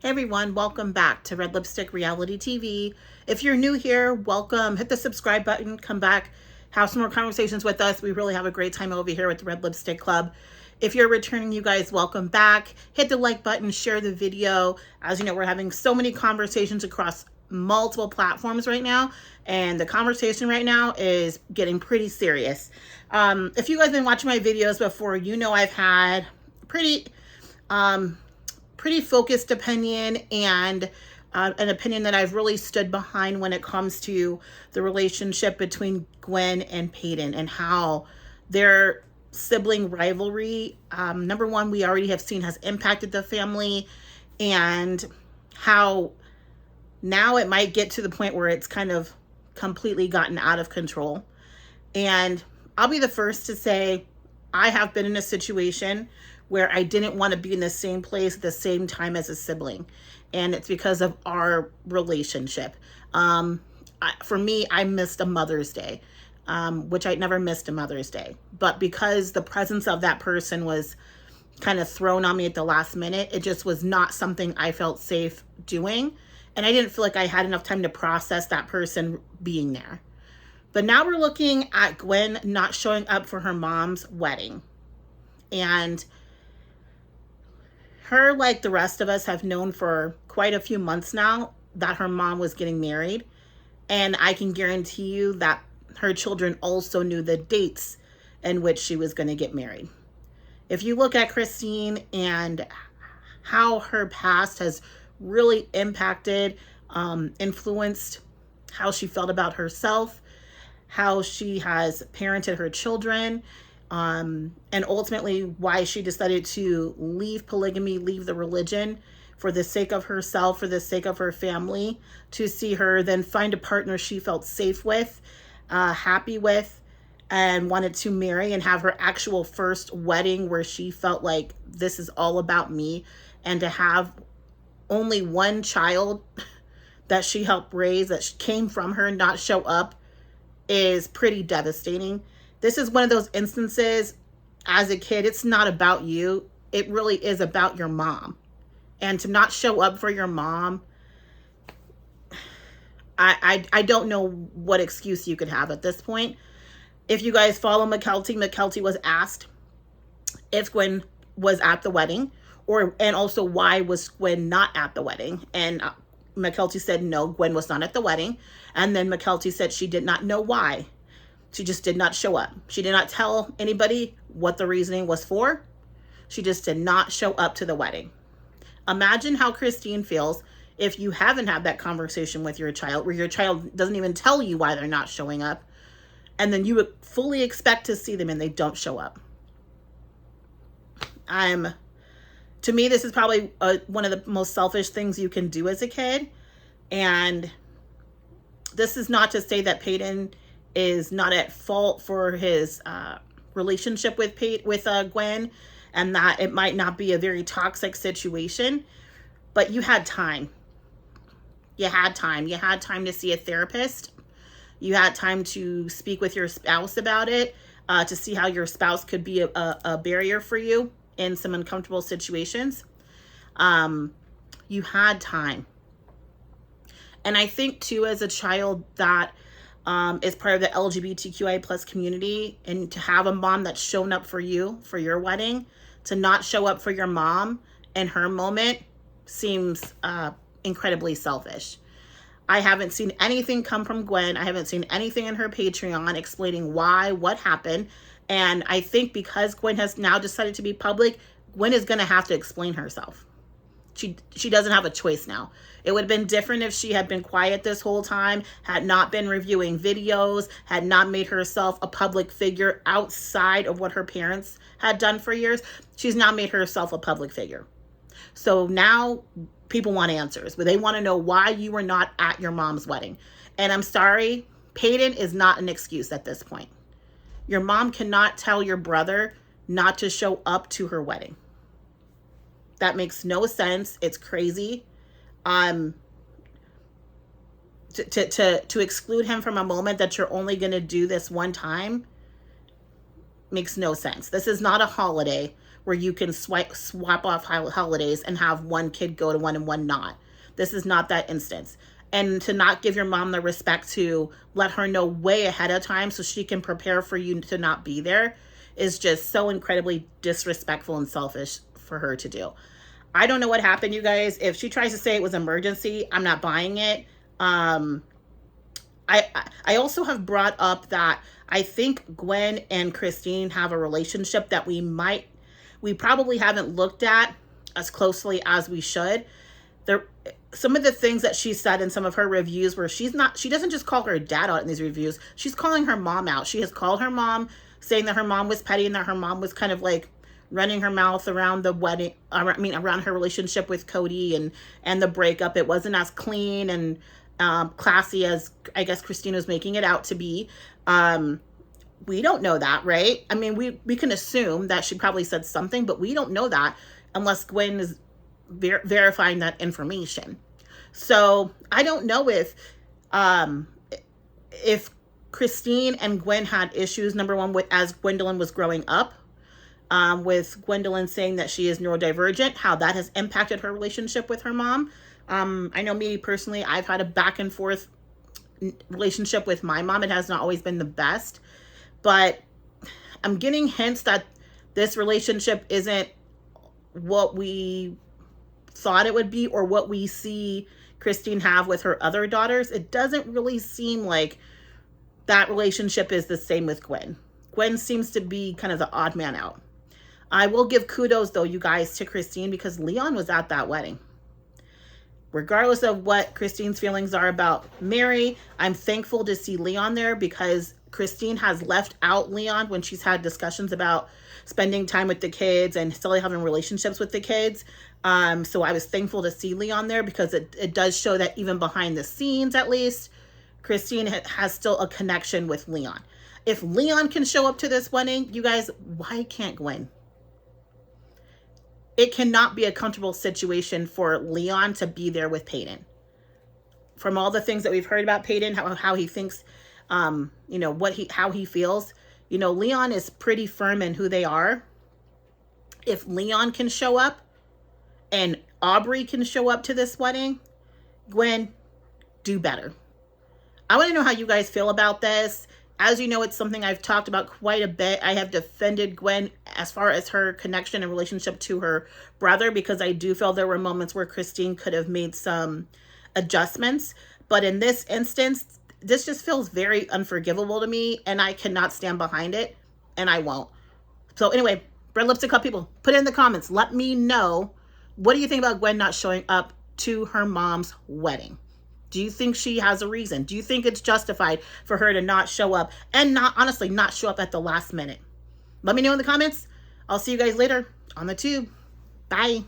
Hey everyone, welcome back to Red Lipstick Reality TV. If you're new here, welcome. Hit the subscribe button, come back, have some more conversations with us. We really have a great time over here with the Red Lipstick Club. If you're returning, you guys, welcome back. Hit the like button, share the video. As you know, we're having so many conversations across multiple platforms right now, and the conversation right now is getting pretty serious. If you guys have been watching my videos before, you know I've had pretty focused opinion and an opinion that I've really stood behind when it comes to the relationship between Gwen and Paedon and how their sibling rivalry, number one, we already have seen has impacted the family, and how now it might get to the point where it's kind of completely gotten out of control. And I'll be the first to say I have been in a situation where I didn't want to be in the same place at the same time as a sibling. And it's because of our relationship. For me, I missed a Mother's Day, which I never missed a Mother's Day. But because the presence of that person was kind of thrown on me at the last minute, it just was not something I felt safe doing. And I didn't feel like I had enough time to process that person being there. But now we're looking at Gwen not showing up for her mom's wedding. And her, like the rest of us, have known for quite a few months now that her mom was getting married. And I can guarantee you that her children also knew the dates in which she was going to get married. If you look at Christine and how her past has really impacted, influenced how she felt about herself, how she has parented her children, and ultimately why she decided to leave polygamy, leave the religion for the sake of herself, for the sake of her family, to see her then find a partner she felt safe with, happy with, and wanted to marry and have her actual first wedding where she felt like this is all about me. And to have only one child that she helped raise, that came from her, not show up, is pretty devastating. This is one of those instances, as a kid, it's not about you. It really is about your mom. And to not show up for your mom, I don't know what excuse you could have at this point. If you guys follow McKelty was asked if Gwen was at the wedding, and also why was Gwen not at the wedding. And McKelty said no, Gwen was not at the wedding. And then McKelty said she did not know why. She just did not show up. She did not tell anybody what the reasoning was for. She just did not show up to the wedding. Imagine how Christine feels if you haven't had that conversation with your child, where your child doesn't even tell you why they're not showing up, and then you would fully expect to see them and they don't show up. To me, this is probably one of the most selfish things you can do as a kid. And this is not to say that Paedon is not at fault for his relationship with Gwen, and that it might not be a very toxic situation, but you had time. You had time. You had time to see a therapist. You had time to speak with your spouse about it, to see how your spouse could be a barrier for you in some uncomfortable situations. You had time. And I think too, as a child that is part of the LGBTQI plus community, and to have a mom that's shown up for you, for your wedding, to not show up for your mom in her moment seems incredibly selfish. I haven't seen anything come from Gwen. I haven't seen anything in her Patreon explaining why, what happened. And I think because Gwen has now decided to be public, Gwen is going to have to explain herself. She doesn't have a choice now. It would have been different if she had been quiet this whole time, had not been reviewing videos, had not made herself a public figure outside of what her parents had done for years. She's now made herself a public figure. So now people want answers, but they want to know why you were not at your mom's wedding. And I'm sorry, Paedon is not an excuse at this point. Your mom cannot tell your brother not to show up to her wedding. That makes no sense. It's crazy. To exclude him from a moment that you're only going to do this one time makes no sense. This is not a holiday where you can swap off holidays and have one kid go to one and one not. This is not that instance. And to not give your mom the respect to let her know way ahead of time so she can prepare for you to not be there is just so incredibly disrespectful and selfish for her to do. I don't know what happened, you guys. If she tries to say it was emergency, I'm not buying it. I also have brought up that I think Gwen and Christine have a relationship that we probably haven't looked at as closely as we should. Some of the things that she said in some of her reviews where she doesn't just call her dad out in these reviews, she's calling her mom out. She has called her mom, saying that her mom was petty and that her mom was kind of like running her mouth around the wedding, around her relationship with Cody and the breakup. It wasn't as clean and classy as I guess Christine was making it out to be. We don't know that, right? I mean, we can assume that she probably said something, but we don't know that unless Gwen is verifying that information. So I don't know if Christine and Gwen had issues, number one, with as Gwendolyn was growing up, with Gwendolyn saying that she is neurodivergent, how that has impacted her relationship with her mom. I know me personally, I've had a back and forth relationship with my mom. It has not always been the best, but I'm getting hints that this relationship isn't what we thought it would be or what we see Christine have with her other daughters. It doesn't really seem like that relationship is the same with Gwen. Gwen seems to be kind of the odd man out. I will give kudos, though, you guys, to Christine, because Leon was at that wedding. Regardless of what Christine's feelings are about Mary, I'm thankful to see Leon there because Christine has left out Leon when she's had discussions about spending time with the kids and still having relationships with the kids. So I was thankful to see Leon there because it does show that even behind the scenes, at least, Christine has still a connection with Leon. If Leon can show up to this wedding, you guys, why can't Gwen? It cannot be a comfortable situation for Leon to be there with Paedon. From all the things that we've heard about Paedon, how he thinks, how he feels, Leon is pretty firm in who they are. If Leon can show up and Aubrey can show up to this wedding, Gwen, do better. I want to know how you guys feel about this. As you know, it's something I've talked about quite a bit. I have defended Gwen as far as her connection and relationship to her brother because I do feel there were moments where Christine could have made some adjustments. But in this instance, this just feels very unforgivable to me, and I cannot stand behind it, and I won't. So anyway, Red Lipstick Club people, put it in the comments. Let me know, what do you think about Gwen not showing up to her mom's wedding? Do you think she has a reason? Do you think it's justified for her to not show up and not show up at the last minute? Let me know in the comments. I'll see you guys later on the tube. Bye.